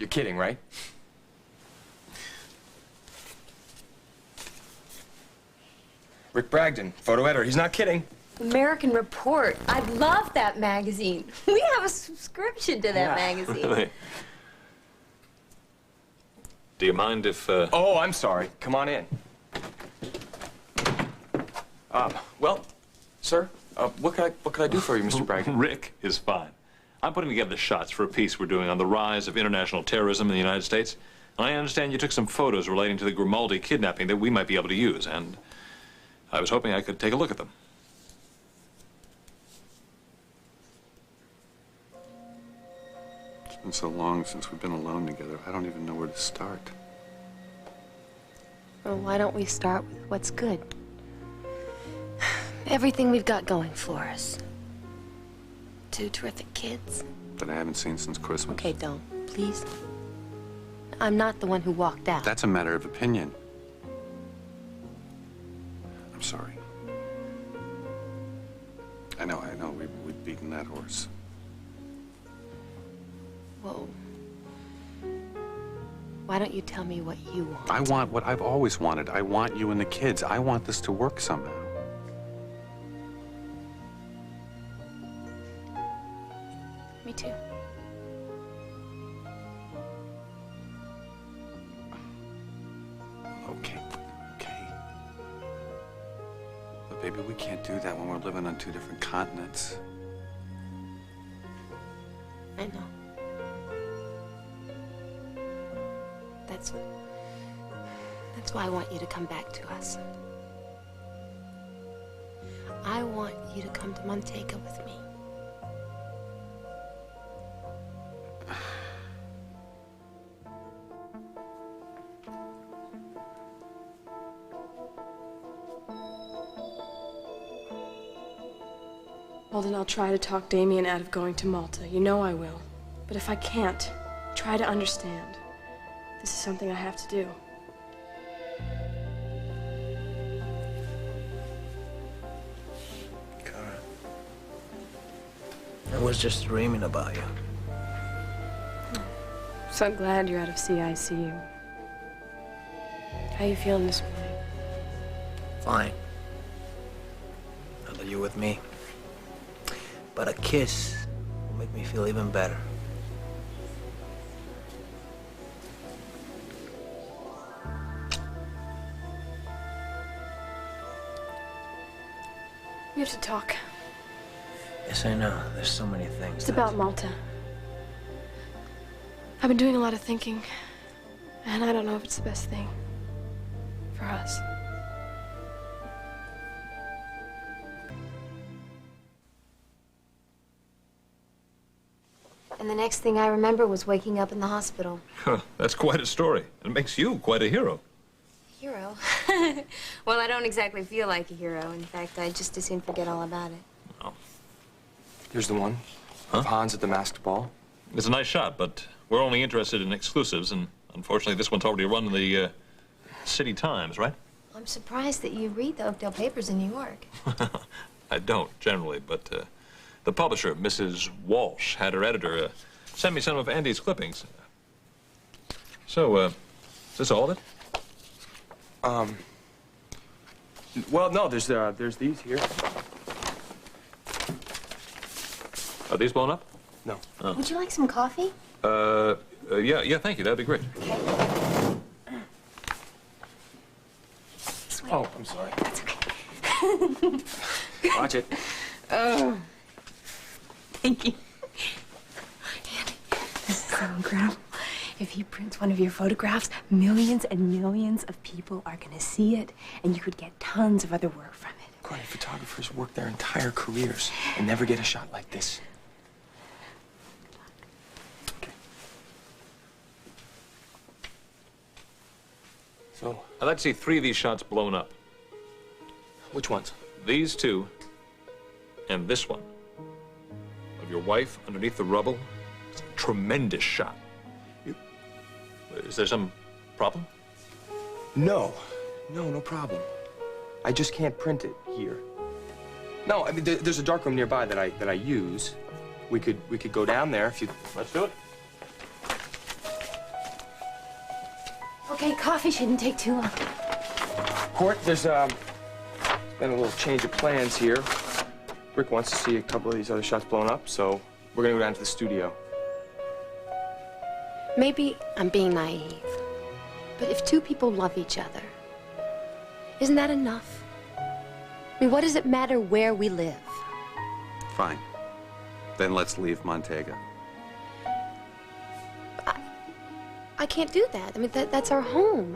You're kidding, right? Rick Bragdon, photo editor. He's not kidding. American Report. I love that magazine. We have a subscription to that magazine. Really? Do you mind if, Oh, I'm sorry. Come on in. Well, sir, what could I do for you, Mr. Bragdon? Rick is fine. I'm putting together the shots for a piece we're doing on the rise of international terrorism in the United States. And I understand you took some photos relating to the Grimaldi kidnapping that we might be able to use, and I was hoping I could take a look at them. It's been so long since we've been alone together, I don't even know where to start. Well, why don't we start with what's good? Everything we've got going for us. 2 terrific kids. That I haven't seen since Christmas. Okay, don't, please. I'm not the one who walked out. That's a matter of opinion. I'm sorry. I know, we've beaten that horse. Well, why don't you tell me what you want? I want what I've always wanted. I want you and the kids. I want this to work somehow. Me too. Okay. But baby, we can't do that when we're living on 2 different continents. I know. That's why I want you to come back to us. I want you to come to Montego with me. Well, then I'll try to talk Damien out of going to Malta. You know I will. But if I can't, try to understand. This is something I have to do. Cara, I was just dreaming about you. So glad you're out of CICU. How you feeling this morning? Fine. Now that you're with me. But a kiss will make me feel even better. We have to talk. Yes, I know. There's so many things. It's about Malta. I've been doing a lot of thinking, and I don't know if it's the best thing for us. And the next thing I remember was waking up in the hospital. That's quite a story. It makes you quite a hero. Hero? Well, I don't exactly feel like a hero. In fact, I'd just as soon forget all about it. Oh. Here's the one. Of Hans at the masked ball. It's a nice shot, but we're only interested in exclusives, and unfortunately this one's already run in the City Times, right? I'm surprised that you read the Oakdale papers in New York. I don't, generally, but the publisher, Mrs. Walsh, had her editor send me some of Andy's clippings. So, is this all of it? Well, no, there's these here. Are these blown up? No. Oh. Would you like some coffee? Yeah, thank you. That'd be great. Okay. Oh, I'm sorry. That's okay. Watch it. Oh. Thank you. Andy, this is so incredible. If he prints one of your photographs, millions and millions of people are going to see it, and you could get tons of other work from it. Great photographers work their entire careers and never get a shot like this. Okay. So, I'd like to see 3 of these shots blown up. which ones? These 2, and this one. Of your wife underneath the rubble. It's a tremendous shot. Is there some problem? No, no problem. I just can't print it here. No, I mean, there's a darkroom nearby that I use. We could go down there if you. Let's do it. Okay, coffee shouldn't take too long. Court, there's been a little change of plans here. Rick wants to see a couple of these other shots blown up, so we're gonna go down to the studio. Maybe I'm being naive, but if two people love each other, isn't that enough? I mean, what does it matter where we live? Fine. Then let's leave Montega. I can't do that. I mean, that's our home.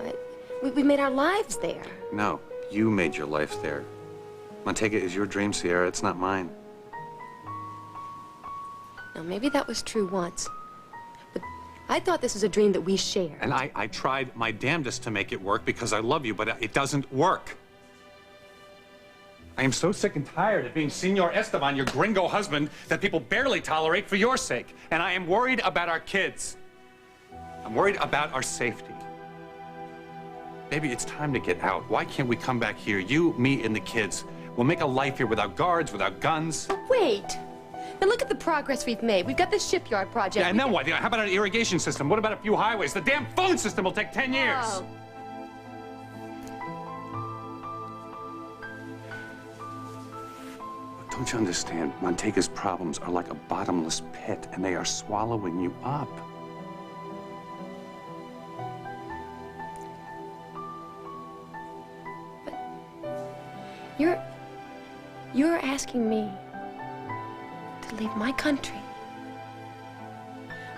We made our lives there. No, you made your life there. Montega is your dream, Sierra. It's not mine. Now, maybe that was true once, but I thought this was a dream that we shared. And I tried my damnedest to make it work because I love you, but it doesn't work. I am so sick and tired of being Senor Esteban, your gringo husband, that people barely tolerate for your sake. And I am worried about our kids. I'm worried about our safety. Baby, it's time to get out. Why can't we come back here, you, me, and the kids? We'll make a life here without guards, without guns. But wait. Now look at the progress we've made. We've got this shipyard project. Yeah, and then what? How about an irrigation system? What about a few highways? The damn phone system will take 10 years. Oh. Don't you understand? Montega's problems are like a bottomless pit, and they are swallowing you up. You're asking me to leave my country,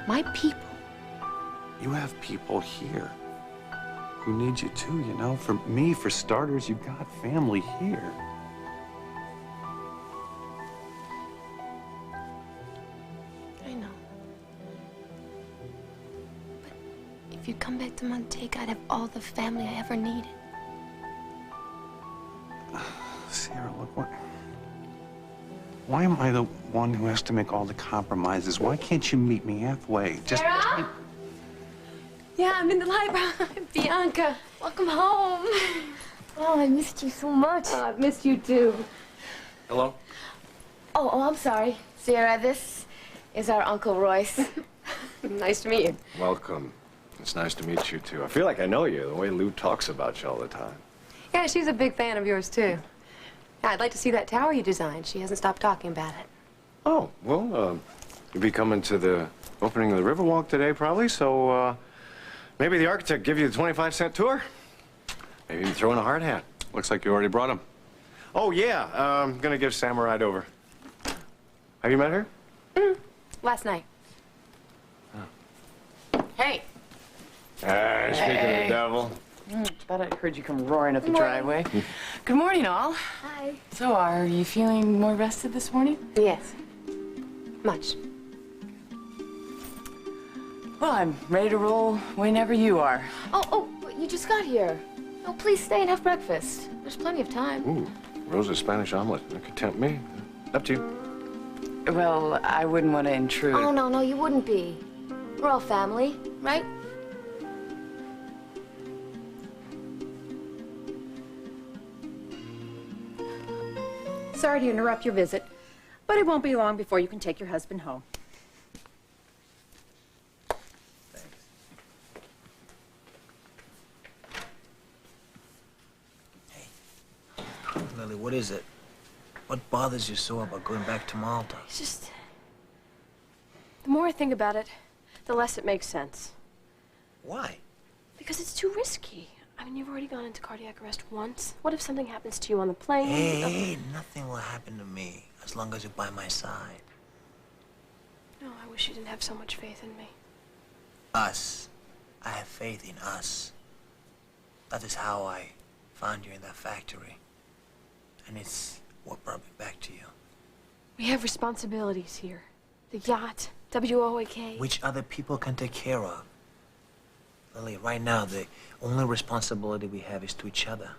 my people. You have people here who need you too, you know? For me, for starters, you've got family here. I know. But if you come back to Montega, I'd have all the family I ever needed. Sierra, look, why am I the one who has to make all the compromises? Why can't you meet me halfway? Just Sarah? Yeah, I'm in the library. Bianca, welcome home. Oh, I missed you so much. Oh, I've missed you too. Hello? Oh, I'm sorry. Sierra, this is our Uncle Royce. Nice to meet you. Welcome. It's nice to meet you, too. I feel like I know you, the way Lou talks about you all the time. Yeah, she's a big fan of yours too. Yeah, I'd like to see that tower you designed. She hasn't stopped talking about it. Oh, well, you'll be coming to the opening of the Riverwalk today, probably, so, maybe the architect give you the 25-cent tour? Maybe even throw in a hard hat. looks like you already brought him. Oh, yeah, I'm gonna give Sam a ride over. Have you met her? Last night. Oh. Hey. Speaking of the devil. Thought I heard you come roaring up the driveway. Good morning, all. Hi. So, are you feeling more rested this morning? Yes. Much. Well, I'm ready to roll whenever you are. Oh, you just got here. Oh, please stay and have breakfast. There's plenty of time. Ooh, Rosa's Spanish omelet. That could tempt me. Up to you. Well, I wouldn't want to intrude. Oh, no, you wouldn't be. We're all family, right? Sorry to interrupt your visit, but it won't be long before you can take your husband home. Hey, Lily, what is it? What bothers you so about going back to Malta? It's just... The more I think about it, the less it makes sense. Why? Because it's too risky. I mean, you've already gone into cardiac arrest once. What if something happens to you on the plane? Hey, nothing will happen to me as long as you're by my side. No, I wish you didn't have so much faith in me. Us. I have faith in us. That is how I found you in that factory. And it's what brought me back to you. We have responsibilities here. The yacht, WOAK. Which other people can take care of. Lily, right now, the only responsibility we have is to each other.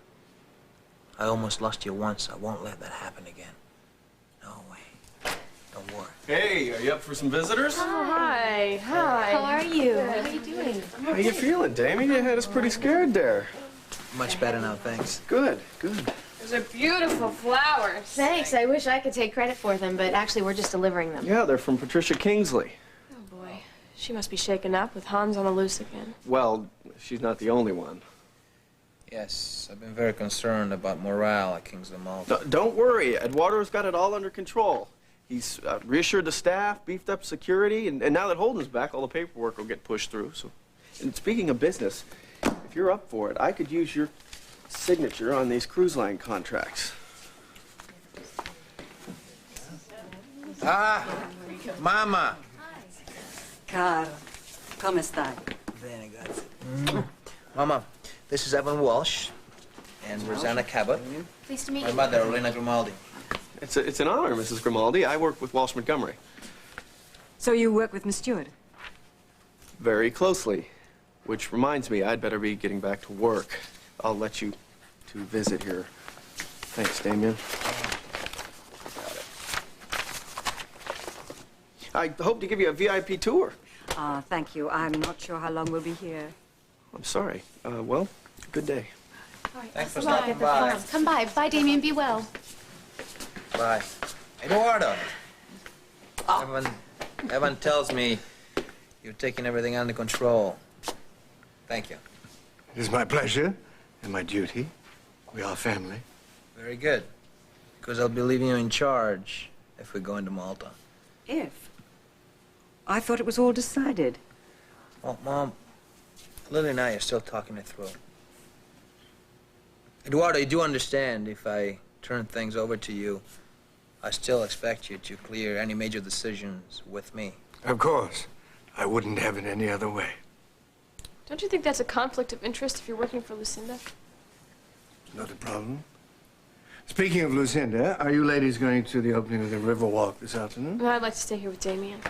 I almost lost you once. I won't let that happen again. No way. Don't worry. Hey, are you up for some visitors? Oh, hi. Hi. How are you? How are you doing? How you feeling, Damie? You had us pretty scared there. Much better now, thanks. Good, good. Those are beautiful flowers. Thanks. I wish I could take credit for them, but actually we're just delivering them. Yeah, they're from Patricia Kingsley. Oh, boy. She must be shaken up with Hans on the loose again. Well, she's not the only one. Yes, I've been very concerned about morale at Kings of Malta. Don't worry, Eduardo's got it all under control. He's reassured the staff, beefed up security, and now that Holden's back, all the paperwork will get pushed through. So, and speaking of business, if you're up for it, I could use your signature on these cruise line contracts. Ah, Mama. Caro, come stai? Bene, grazie. Mama, this is Evan Walsh and Rosanna Cabot. Pleased to meet My you. mother, Elena Grimaldi. It's an honor, Mrs. Grimaldi. I work with Walsh Montgomery. So you work with Miss Stewart? Very closely. Which reminds me, I'd better be getting back to work. I'll let you two visit here. Thanks, Damien. I hope to give you a VIP tour. Thank you. I'm not sure how long we'll be here. I'm sorry. Well, good day. All right, Thanks for bye. stopping by. Come by. Bye, Damien. Be well. Bye. Eduardo. Evan tells me you're taking everything under control. Thank you. It is my pleasure and my duty. We are family. Very good. Because I'll be leaving you in charge if we go into Malta. If? I thought it was all decided. Well, Mom, Lily and I are still talking it through. Eduardo, you do understand if I turn things over to you, I still expect you to clear any major decisions with me. Of course. I wouldn't have it any other way. Don't you think that's a conflict of interest if you're working for Lucinda? Not a problem. Speaking of Lucinda, are you ladies going to the opening of the Riverwalk this afternoon? Well, I'd like to stay here with Damien.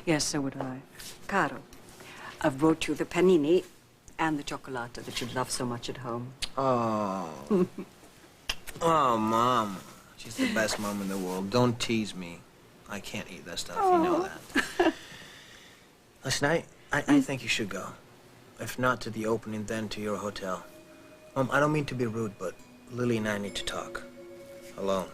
Yes, so would I. Caro, I've brought you the panini and the cioccolata that you love so much at home. Oh. Oh, Mom. She's the best mom in the world. Don't tease me. I can't eat that stuff. You know that. Listen, I think you should go. If not to the opening, then to your hotel. Mom, I don't mean to be rude, but Lily and I need to talk. Alone.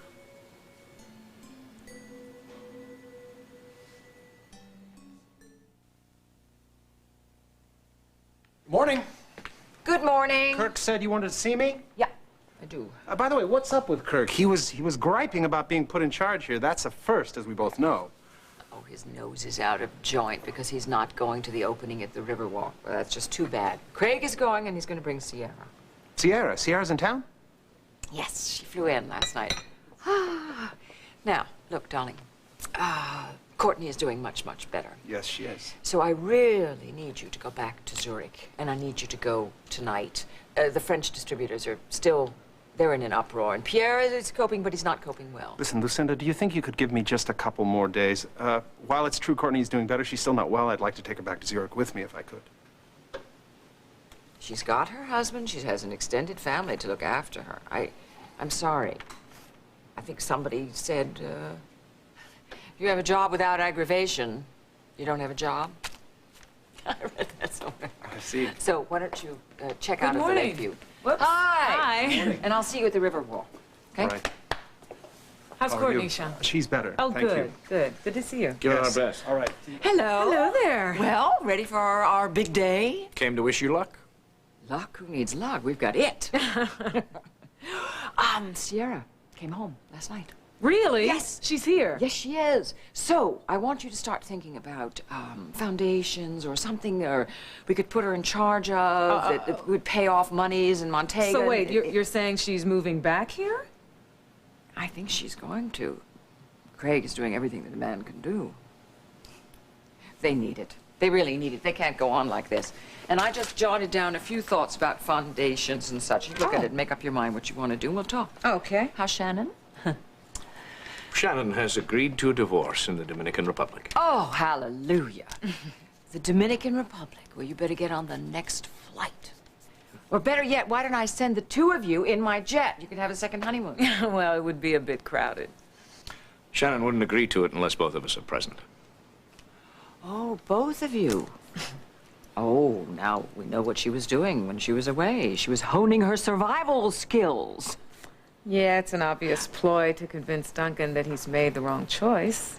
Morning. Good morning. Kirk said you wanted to see me? Yeah, I do. By the way, what's up with Kirk? He was griping about being put in charge here. That's a first, as we both know. Oh, his nose is out of joint because he's not going to the opening at the Riverwalk. Well, that's just too bad. Craig is going, and he's going to bring Sierra. Sierra? Sierra's in town? Yes, she flew in last night. Now, look, darling. Courtney is doing much, much better. Yes, she is. So I really need you to go back to Zurich, and I need you to go tonight. The French distributors are still, they're in an uproar, and Pierre is coping, but he's not coping well. Listen, Lucinda, do you think you could give me just a couple more days? While it's true Courtney's doing better, she's still not well. I'd like to take her back to Zurich with me if I could. She's got her husband. She has an extended family to look after her. I'm sorry. I think somebody said, you have a job without aggravation. You don't have a job? I read that somewhere. I see. So why don't you check out of the morning. Lakeview? Whoops. Hi. Hi. And I'll see you at the Riverwalk. Okay? All right. How's How are Courtney, you? Sean? She's better. Oh, Thank good, you. good. Good to see you. Give it our best. All right. Hello. Hello there. Well, ready for our big day? Came to wish you luck. Luck? Who needs luck? We've got it. Sierra came home last night. Really? Yes. She's here. Yes, she is. So, I want you to start thinking about foundations or something, or we could put her in charge of, that would pay off monies in Montego. So wait, you're saying she's moving back here? I think she's going to. Craig is doing everything that a man can do. They need it. They really need it. They can't go on like this. And I just jotted down a few thoughts about foundations and such. You look at it and make up your mind what you want to do, and we'll talk. Okay. How's Shannon? Shannon has agreed to a divorce in the Dominican Republic. Oh, hallelujah. The Dominican Republic. Well, you better get on the next flight. Or better yet, why don't I send the two of you in my jet? You could have a second honeymoon. Well, it would be a bit crowded. Shannon wouldn't agree to it unless both of us are present. Oh, both of you. Oh, now we know what she was doing when she was away. She was honing her survival skills. Yeah, it's an obvious ploy to convince Duncan that he's made the wrong choice.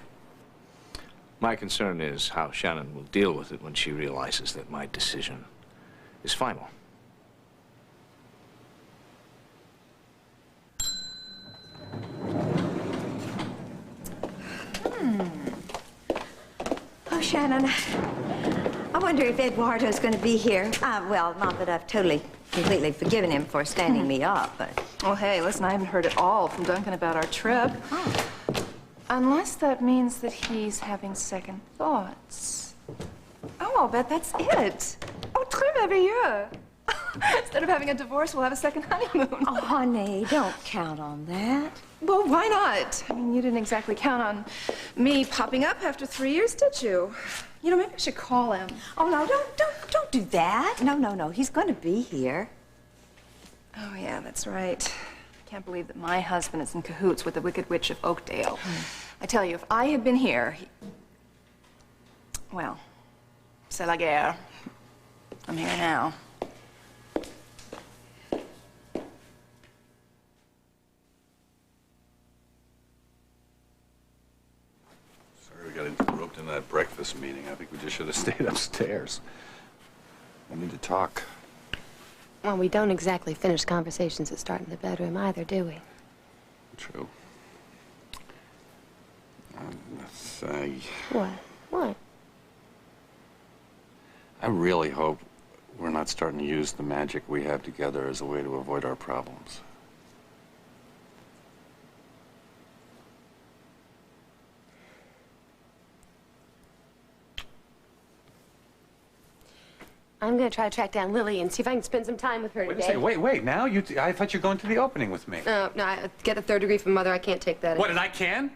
My concern is how Shannon will deal with it when she realizes that my decision is final. Oh, Shannon, I wonder if Eduardo's going to be here. Well, not that I've completely forgiven him for standing me up, but... Well, hey, listen, I haven't heard at all from Duncan about our trip. Oh. Unless that means that he's having second thoughts. Oh, I'll bet that's it. Oh, très merveilleux. Instead of having a divorce, we'll have a second honeymoon. Oh, honey, don't count on that. Well, why not? I mean, you didn't exactly count on me popping up after 3 years, did you? You know, maybe I should call him. Oh, no, don't do that. No, he's going to be here. Oh, yeah, that's right. Can't believe that my husband is in cahoots with the Wicked Witch of Oakdale. I tell you, if I had been here, well, c'est la guerre. I'm here now. Sorry we got interrupted in that breakfast meeting. I think we just should have stayed upstairs. I need to talk. Well, we don't exactly finish conversations that start in the bedroom either, do we? True. What? I really hope we're not starting to use the magic we have together as a way to avoid our problems. I'm gonna try to track down Lily and see if I can spend some time with her Wait a today. second, wait, now? I thought you were going to the opening with me. No, I get the 3rd degree from Mother. I can't take that. What, and I can?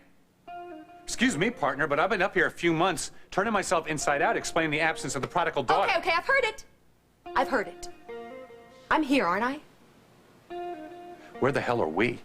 Excuse me, partner, but I've been up here a few months, turning myself inside out, explaining the absence of the prodigal daughter. Okay, I've heard it. I've heard it. I'm here, aren't I? Where the hell are we?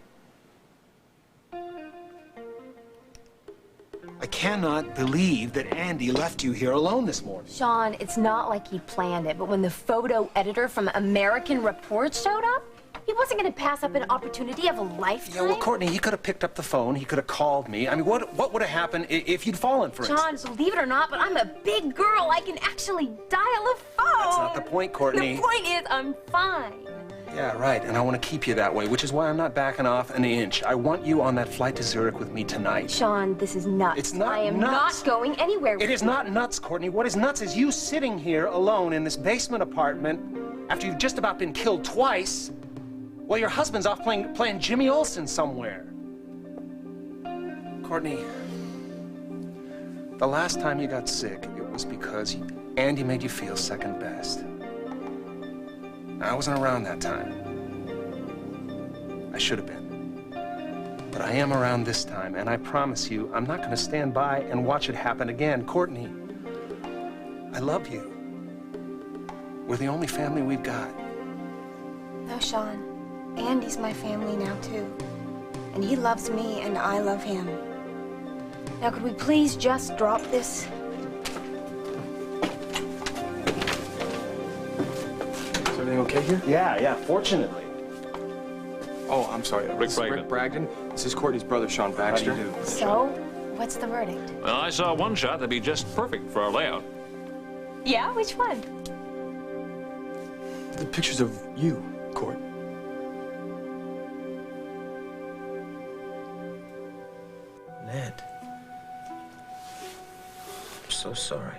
I cannot believe that Andy left you here alone this morning. Sean, it's not like he planned it, but when the photo editor from American Reports showed up, he wasn't going to pass up an opportunity of a lifetime. Yeah, well, Courtney, he could have picked up the phone. He could have called me. I mean, what would have happened if you'd fallen, for instance? John, believe it or not, but I'm a big girl. I can actually dial a phone. That's not the point, Courtney. The point is, I'm fine. Yeah, right, and I want to keep you that way, which is why I'm not backing off an inch. I want you on that flight to Zurich with me tonight. Sean, this is nuts. It's not I am nuts. not going anywhere with It is not nuts, Courtney. What is nuts is you sitting here alone in this basement apartment after you've just about been killed twice while your husband's off playing Jimmy Olsen somewhere. Courtney, the last time you got sick, it was because Andy made you feel second best. I wasn't around that time. I should have been. But I am around this time, and I promise you, I'm not going to stand by and watch it happen again. Courtney, I love you. We're the only family we've got. No, Sean. Andy's my family now, too. And he loves me, and I love him. Now, could we please just drop this? Is everything okay here? Yeah, fortunately. Oh, I'm sorry. Rick Bragdon. Rick Bragdon. This is Courtney's brother, Sean Baxter. How do you do? So, what's the verdict? Well, I saw one shot that'd be just perfect for our layout. Yeah, which one? The pictures of you, Court. Ned. I'm so sorry.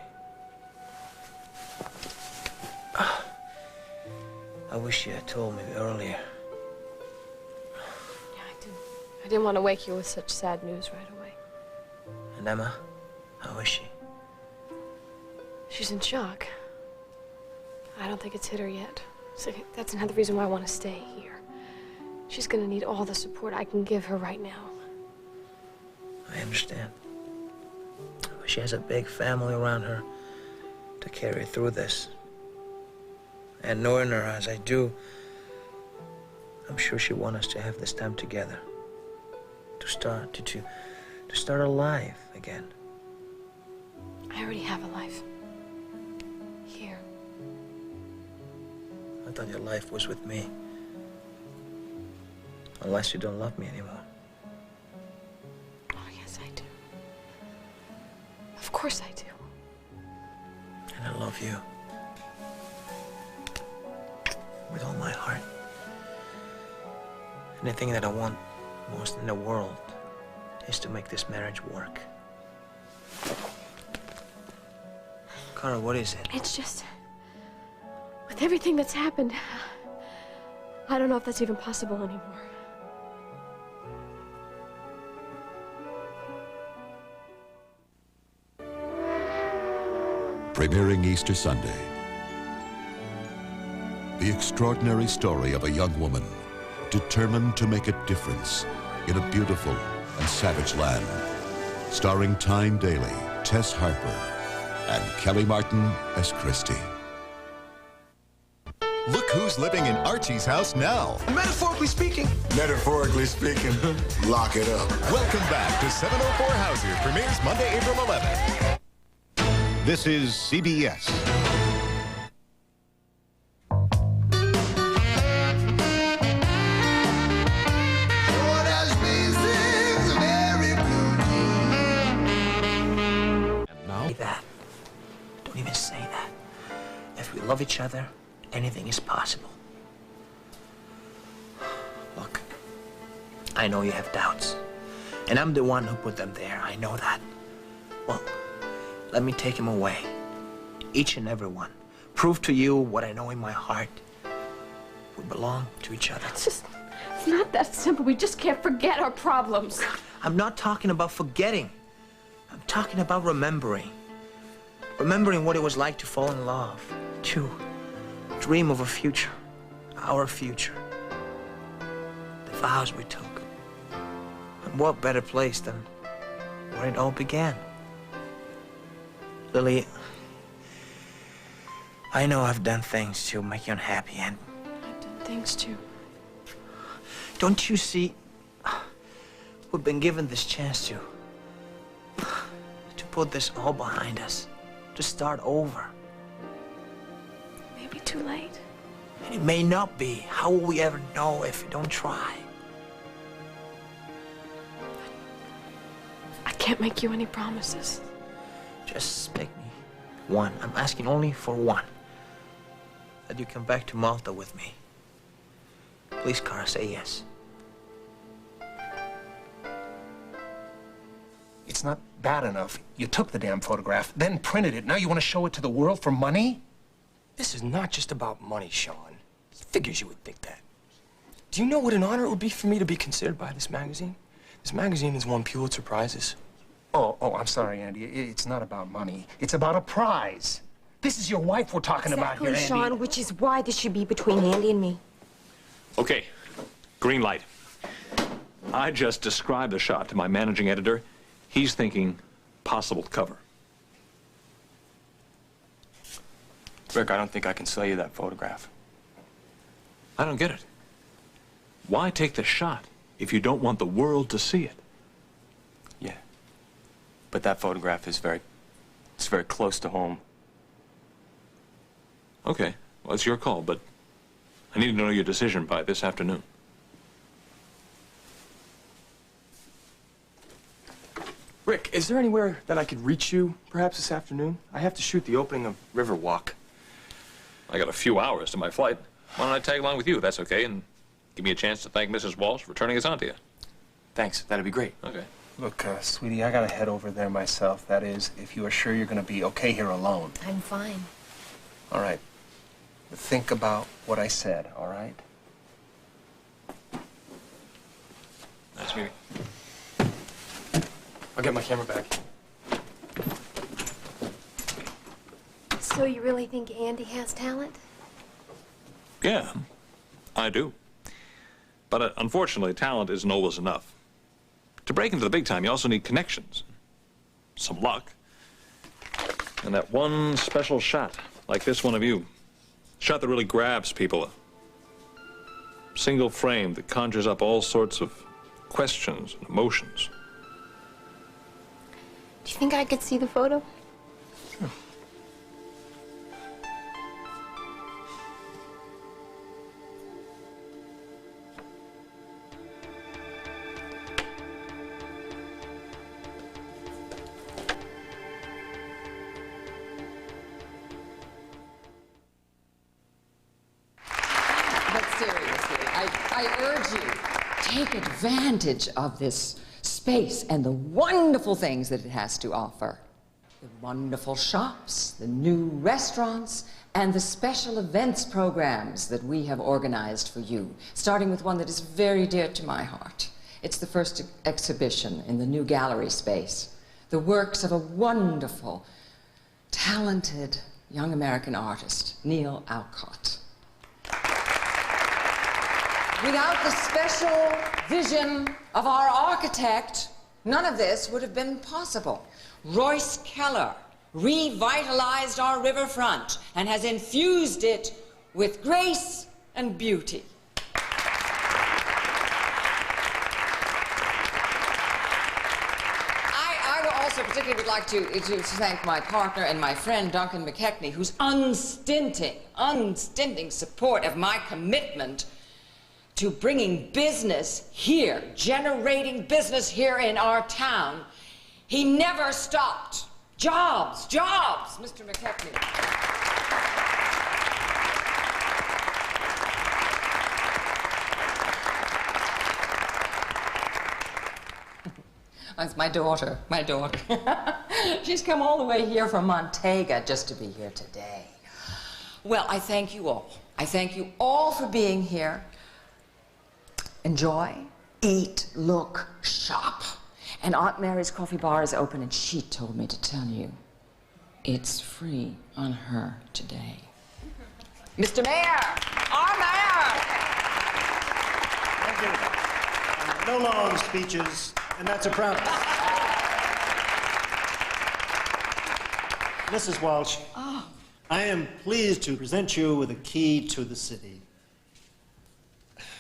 I wish you had told me earlier. I didn't want to wake you with such sad news right away. And Emma, how is she? She's in shock. I don't think it's hit her yet. So that's another reason why I want to stay here. She's gonna need all the support I can give her right now. I understand. She has a big family around her to carry through this. And knowing her as I do, I'm sure she wants us to have this time together. To start a life again. I already have a life. Here. I thought your life was with me. Unless you don't love me anymore. Oh, yes, I do. Of course I do. And I love you. sweetheart. Anything that I want most in the world is to make this marriage work. Cara, what is it? It's just, with everything that's happened, I don't know if that's even possible anymore. Premiering Easter Sunday. The extraordinary story of a young woman determined to make a difference in a beautiful and savage land. Starring Tyne Daly, Tess Harper, and Kelly Martin as Christy. Look who's living in Archie's house now. Metaphorically speaking. Metaphorically speaking. Lock it up. Welcome back to 704 Houses. Premieres Monday, April 11th. This is CBS. That. Don't even say that. If we love each other, anything is possible. Look, I know you have doubts, and I'm the one who put them there. I know that. Well, let me take them away. Each and every one. Prove to you what I know in my heart. We belong to each other. It's not that simple. We just can't forget our problems. I'm not talking about forgetting. I'm talking about remembering. Remembering what it was like to fall in love, to dream of a future, our future. The vows we took. And what better place than where it all began? Lily, I know I've done things to make you unhappy, and I've done things too. Don't you see? We've been given this chance to put this all behind us, to start over. Maybe too late. And it may not be. How will we ever know if we don't try? I can't make you any promises. Just make me one. I'm asking only for one. That you come back to Malta with me. Please, Cara, say yes. It's not bad enough. You took the damn photograph, then printed it. Now you want to show it to the world for money? This is not just about money, Sean. Figures you would think that. Do you know what an honor it would be for me to be considered by this magazine? This magazine has won Pulitzer Prizes. Oh, I'm sorry, Andy. It's not about money. It's about a prize. This is your wife we're talking about here, Andy. Sean, which is why this should be between Andy and me. Okay, green light. I just described the shot to my managing editor. He's thinking possible cover. Rick, I don't think I can sell you that photograph. I don't get it. Why take the shot if you don't want the world to see it? Yeah. But that photograph is very close to home. Okay, well, it's your call, but I need to know your decision by this afternoon. Rick, is there anywhere that I could reach you, perhaps this afternoon? I have to shoot the opening of Riverwalk. I got a few hours to my flight. Why don't I tag along with you, if that's okay, and give me a chance to thank Mrs. Walsh for turning us on to you. Thanks, that'd be great. Okay. Look, sweetie, I gotta head over there myself. That is, if you are sure you're gonna be okay here alone. I'm fine. All right. Think about what I said, all right? Nice meeting. I'll get my camera back. So you really think Andy has talent? Yeah, I do. But unfortunately, talent isn't always enough. To break into the big time, you also need connections, some luck, and that one special shot, like this one of you. Shot that really grabs people. A single frame that conjures up all sorts of questions and emotions. Do you think I could see the photo? Let's do I urge you, take advantage of this space and the wonderful things that it has to offer. The wonderful shops, the new restaurants, and the special events programs that we have organized for you, starting with one that is very dear to my heart. It's the first exhibition in the new gallery space, the works of a wonderful, talented young American artist, Neil Alcott. Without the special vision of our architect, none of this would have been possible. Royce Keller revitalized our riverfront and has infused it with grace and beauty. I also particularly would like to thank my partner and my friend, Duncan McKechnie, whose unstinting support of my commitment to bringing business here, generating business here in our town. He never stopped. Jobs, jobs, Mr. McKechnie. That's my daughter. She's come all the way here from Montega just to be here today. Well, I thank you all. I thank you all for being here. Enjoy, eat, look, shop. And Aunt Mary's coffee bar is open, and she told me to tell you it's free on her today. Mr. Mayor, our mayor! Thank you. No long speeches, and that's a promise. Mrs. Walsh, I am pleased to present you with a key to the city.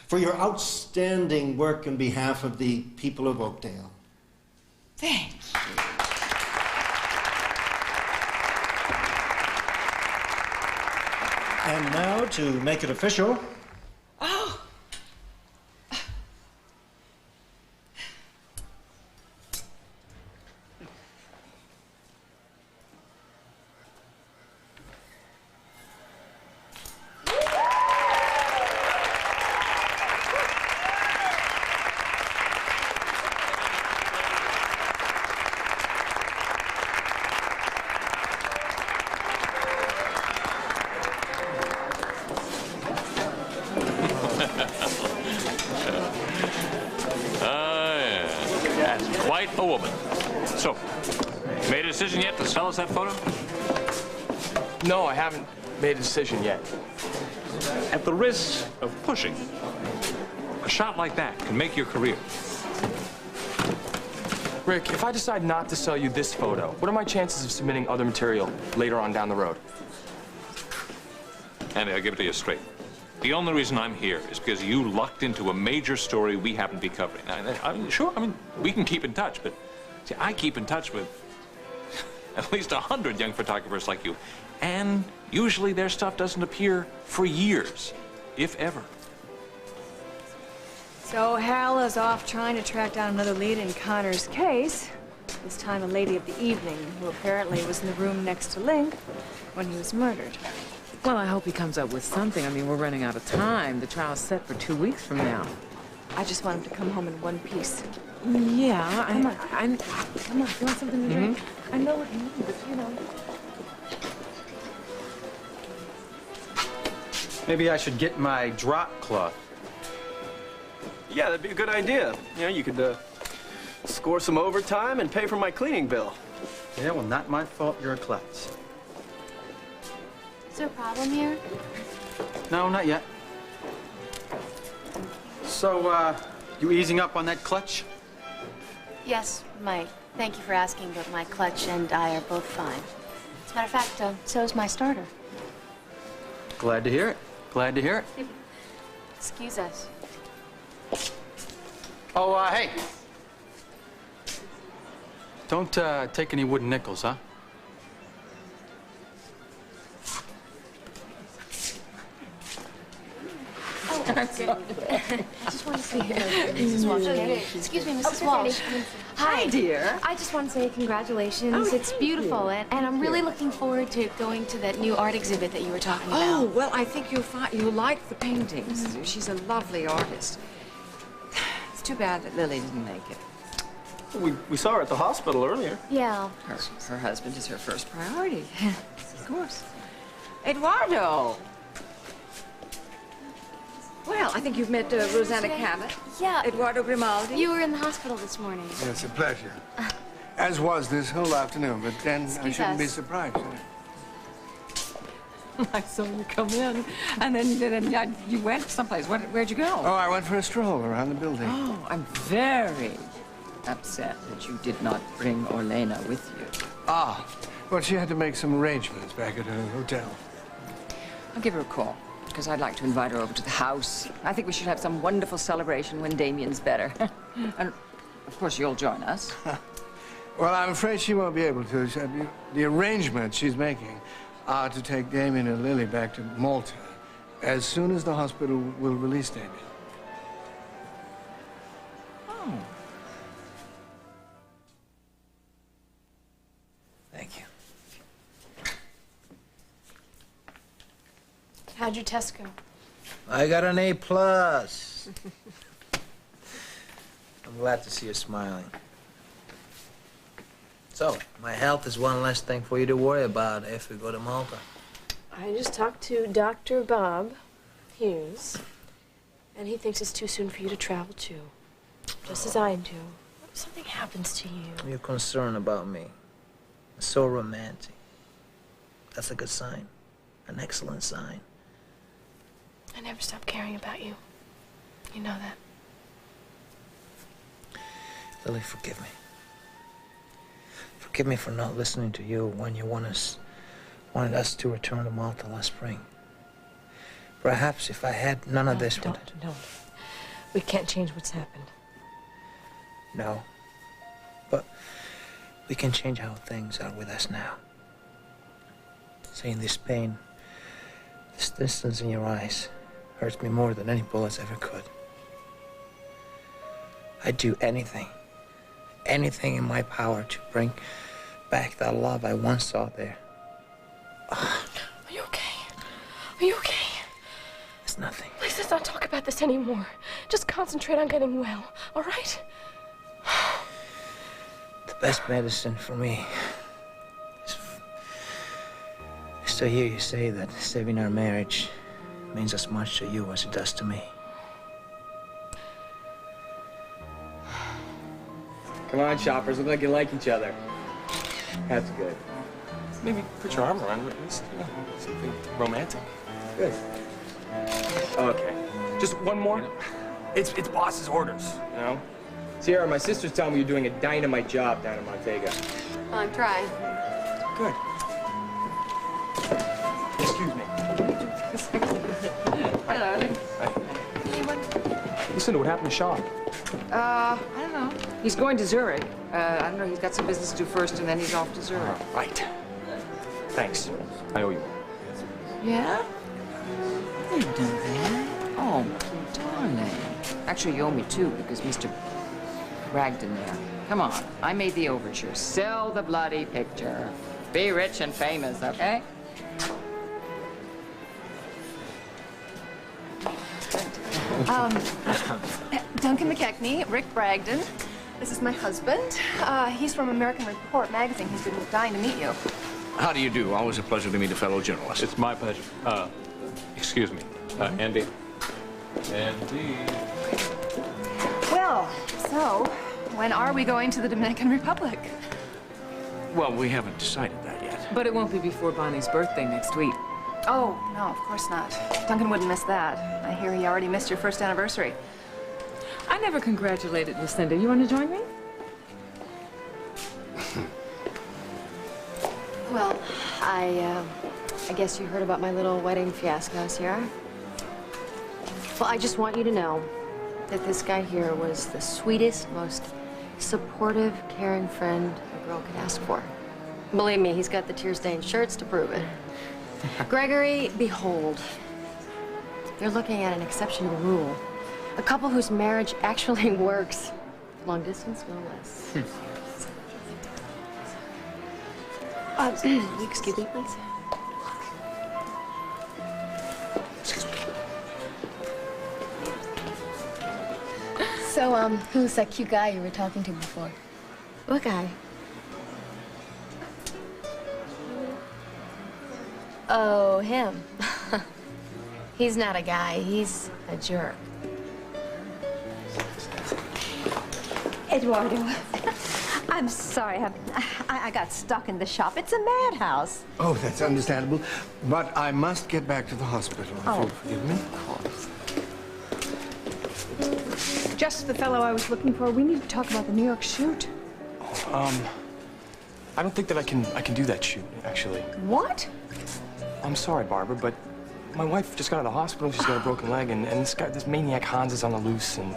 For your outstanding work on behalf of the people of Oakdale. Thank you. And now, to make it official, Quite a woman. So, made a decision yet to sell us that photo? No, I haven't made a decision yet. At the risk of pushing, a shot like that can make your career. Rick, if I decide not to sell you this photo, what are my chances of submitting other material later on down the road? Andy, I'll give it to you straight. The only reason I'm here is because you lucked into a major story we happen to be covering. Sure, we can keep in touch, but see, I keep in touch with at least 100 young photographers like you. And usually their stuff doesn't appear for years, if ever. So Hal is off trying to track down another lead in Connor's case. This time a lady of the evening, who apparently was in the room next to Link when he was murdered. Well, I hope he comes up with something. I mean, we're running out of time. The trial's set for 2 weeks from now. I just want him to come home in one piece. Yeah, Come on. Come on, you want something to drink? I know what you need, but you know. Maybe I should get my drop cloth. Yeah, that'd be a good idea. You know, you could score some overtime and pay for my cleaning bill. Yeah, well, not my fault you're a klutz. Is there a problem here? No, not yet. So, you easing up on that clutch? Yes, Mike. Thank you for asking, but my clutch and I are both fine. As a matter of fact, so is my starter. Glad to hear it. Glad to hear it. Excuse us. Oh, hey. Don't take any wooden nickels, huh? I just want to see Mrs. Walsh. Okay. Excuse me, Mrs. Walsh. Hi, dear. I just want to say congratulations. Oh, It's thank beautiful, you. and I'm really looking forward to going to that new art exhibit that you were talking about. Oh, well, I think you'll like the paintings. She's a lovely artist. It's too bad that Lily didn't make it. We saw her at the hospital earlier. Yeah. Her husband is her first priority. Of course. Eduardo! Well, I think you've met Rosanna Cabot. Yeah. Eduardo Grimaldi. You were in the hospital this morning. It's a pleasure. As was this whole afternoon, but then I Excuse shouldn't be us. surprised. I saw you come in, and then you went someplace. Where'd you go? Oh, I went for a stroll around the building. Oh, I'm very upset that you did not bring Orlena with you. Ah, well, she had to make some arrangements back at her hotel. I'll give her a call, because I'd like to invite her over to the house. I think we should have some wonderful celebration when Damien's better. And, of course, you'll join us. Well, I'm afraid she won't be able to. The arrangements she's making are to take Damien and Lily back to Malta as soon as the hospital will release Damien. Oh. Thank you. How'd your test go? I got an A+. I'm glad to see you smiling. So, my health is one less thing for you to worry about if we go to Malta. I just talked to Dr. Bob Hughes, and he thinks it's too soon for you to travel too. Just as I do. What if something happens to you? You're concerned about me. It's so romantic. That's a good sign. An excellent sign. I never stopped caring about you. You know that. Lily, forgive me. Forgive me for not listening to you when you wanted us to return to Malta last spring. Perhaps if I had none of this... No. We can't change what's happened. No. But we can change how things are with us now. Seeing this pain, this distance in your eyes, hurts me more than any bullets ever could. I'd do anything in my power to bring back that love I once saw there. Are you okay? Are you okay? It's nothing. Please, let's not talk about this anymore. Just concentrate on getting well, all right? The best medicine for me is to hear you say that saving our marriage means as much to you as it does to me. Come on, shoppers. Look like you like each other. That's good. Maybe put your arm around her at least. You know, something romantic. Good. Okay. Just one more. It's boss's orders, you know? Sierra, my sister's telling me you're doing a dynamite job down in Montego. I'm trying. Good. Excuse me. Hi, darling. Listen to what happened to Sean. I don't know. He's going to Zurich. I don't know, he's got some business to do first, and then he's off to Zurich. Right. Thanks. I owe you. Yeah? You done that? Oh, darling. Actually, you owe me two, because Mr. Bragdon there. Come on, I made the overture. Sell the bloody picture. Be rich and famous, okay? Duncan McKechnie, Rick Bragdon. This is my husband. He's from American Report magazine. He's been dying to meet you. How do you do? Always a pleasure to meet a fellow journalist. It's my pleasure. Excuse me. Andy. Andy. Well, so, when are we going to the Dominican Republic? Well, we haven't decided that yet. But it won't be before Bonnie's birthday next week. Oh, no, of course not. Duncan wouldn't miss that. I hear he already missed your first anniversary. I never congratulated Lucinda. You want to join me? Well, I guess you heard about my little wedding fiasco, Sierra. Well, I just want you to know that this guy here was the sweetest, most supportive, caring friend a girl could ask for. Believe me, he's got the tear-stained shirts to prove it. Gregory, behold. They're looking at an exception to the rule. A couple whose marriage actually works. Long distance, no less. Excuse me, please. So, who's that cute guy you were talking to before? What guy? Oh, him. He's not a guy, he's a jerk. Eduardo, I'm sorry. I got stuck in the shop. It's a madhouse. Oh, that's understandable. But I must get back to the hospital. If you'll forgive me. Just the fellow I was looking for. We need to talk about the New York shoot. I don't think that I can do that shoot, actually. What? I'm sorry, Barbara, but my wife just got out of the hospital. She's got a broken leg, and this maniac Hans is on the loose, and...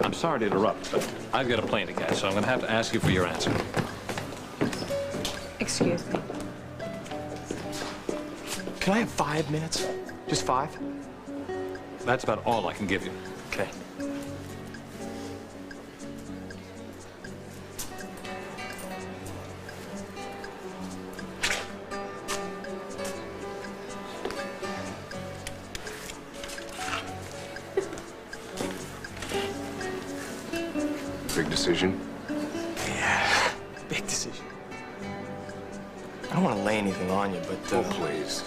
I'm sorry to interrupt, but I've got a plane to catch, so I'm going to have to ask you for your answer. Excuse me. Can I have 5 minutes? Just 5? That's about all I can give you. Okay. Big decision? Yeah, big decision. I don't want to lay anything on you, but... Oh, please.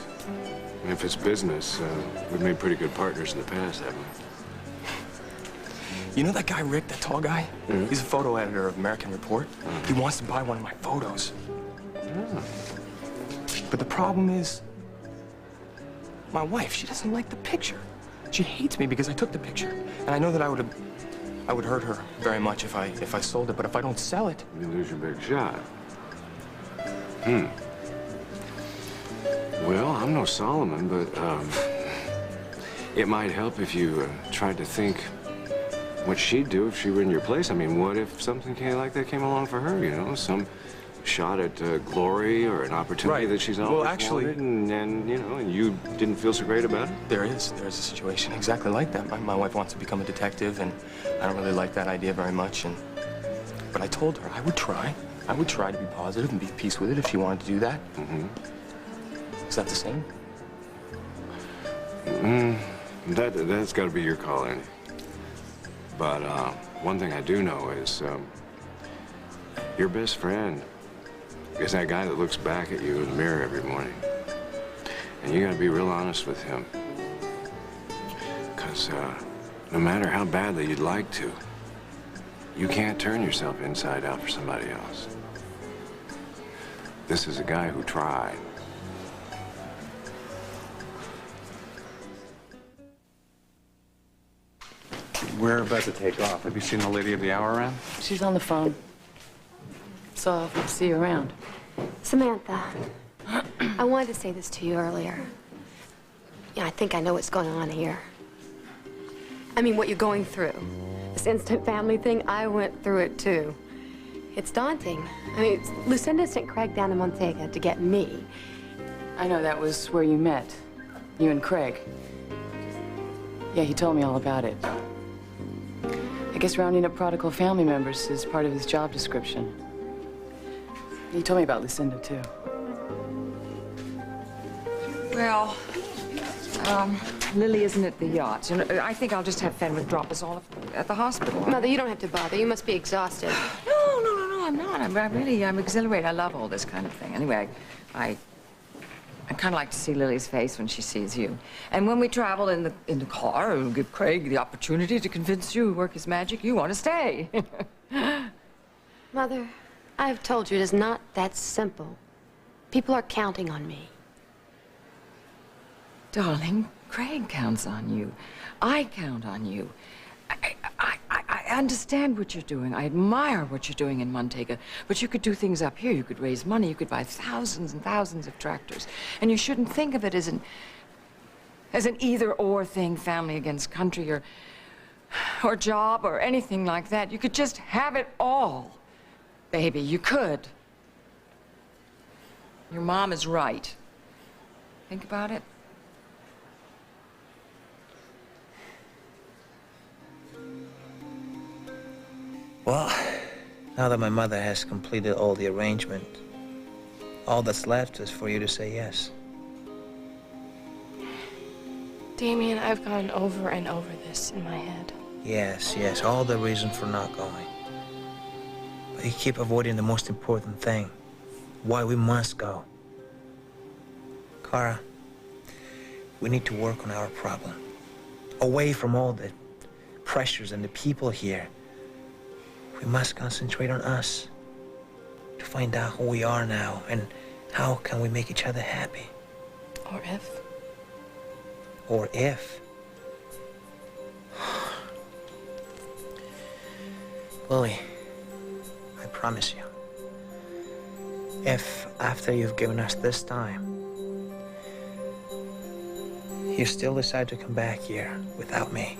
If it's business, we've made pretty good partners in the past, haven't we? You know that guy, Rick, that tall guy? Mm-hmm. He's a photo editor of American Report. He wants to buy one of my photos. Oh. But the problem is, my wife, she doesn't like the picture. She hates me because I took the picture. And I know that I would hurt her very much if I sold it, but if I don't sell it... You lose your big shot. Well, I'm no Solomon, but it might help if you tried to think what she'd do if she were in your place. I mean, what if something like that came along for her, you know? Some shot at glory or an opportunity that she's always wanted, and you know, and you didn't feel so great about it? There is a situation exactly like that. My wife wants to become a detective, and I don't really like that idea very much. But I told her I would try. I would try to be positive and be at peace with it if she wanted to do that. Is that the same? That's got to be your call, Andy. But one thing I do know is your best friend is that guy that looks back at you in the mirror every morning. And you got to be real honest with him. Because no matter how badly you'd like to, you can't turn yourself inside out for somebody else. This is a guy who tried. We're about to take off. Have you seen the lady of the hour around? She's on the phone. So I'll see you around. Samantha, I wanted to say this to you earlier. Yeah, I think I know what's going on here. I mean, what you're going through. This instant family thing, I went through it too. It's daunting. I mean, Lucinda sent Craig down to Montega to get me. I know that was where you met. You and Craig. Yeah, he told me all about it. I guess rounding up prodigal family members is part of his job description. He told me about Lucinda, too. Well, Lily isn't at the yacht. You know, I think I'll just have Fenwick drop us all at the hospital. Mother, you don't have to bother. You must be exhausted. No, I'm not. I'm exhilarated. I love all this kind of thing. Anyway, I kind of like to see Lily's face when she sees you. And when we travel in the car, it'll give Craig the opportunity to convince you, work his magic, you want to stay. Mother, I've told you it is not that simple. People are counting on me. Darling, Craig counts on you. I count on you. I understand what you're doing. I admire what you're doing in Montega. But you could do things up here. You could raise money. You could buy thousands and thousands of tractors. And you shouldn't think of it as an either-or thing, family against country or job or anything like that. You could just have it all. Baby, you could. Your mom is right. Think about it. Now that my mother has completed all the arrangement, all that's left is for you to say yes. Damien, I've gone over and over this in my head. Yes, yes, all the reason for not going. But you keep avoiding the most important thing, why we must go. Cara, we need to work on our problem. Away from all the pressures and the people here. We must concentrate on us to find out who we are now and how can we make each other happy. Or if. Or if. Lily, I promise you, if after you've given us this time, you still decide to come back here without me,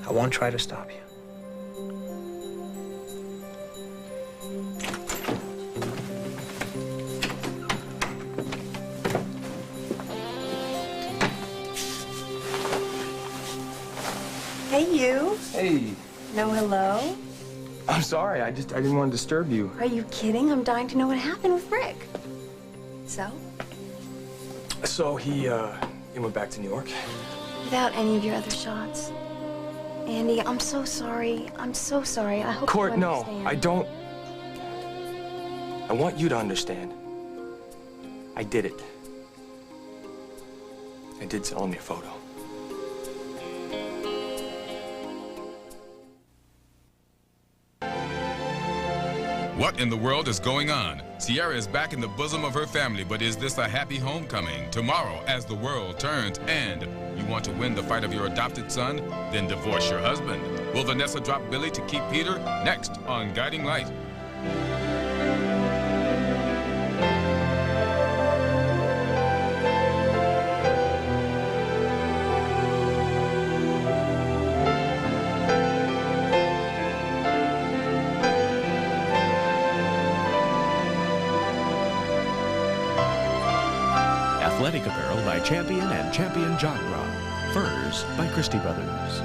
I won't try to stop you. Hey, you. Hey. No hello? I'm sorry. I didn't want to disturb you. Are you kidding? I'm dying to know what happened with Rick. So? So he went back to New York? Without any of your other shots. Andy, I'm so sorry. I'm so sorry. I hope Court, you no. understand. I don't. I want you to understand. I did it. I did sell him your photo. What in the world is going on? Sierra is back in the bosom of her family, but is this a happy homecoming? Tomorrow, As the World Turns, and you want to win the fight of your adopted son? Then divorce your husband. Will Vanessa drop Billy to keep Peter? Next on Guiding Light. Athletic apparel by Champion and Champion Genre. Furs by Christie Brothers.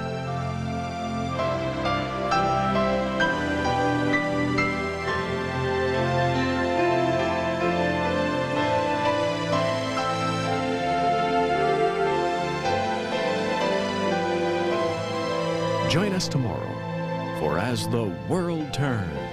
Join us tomorrow for As the World Turns.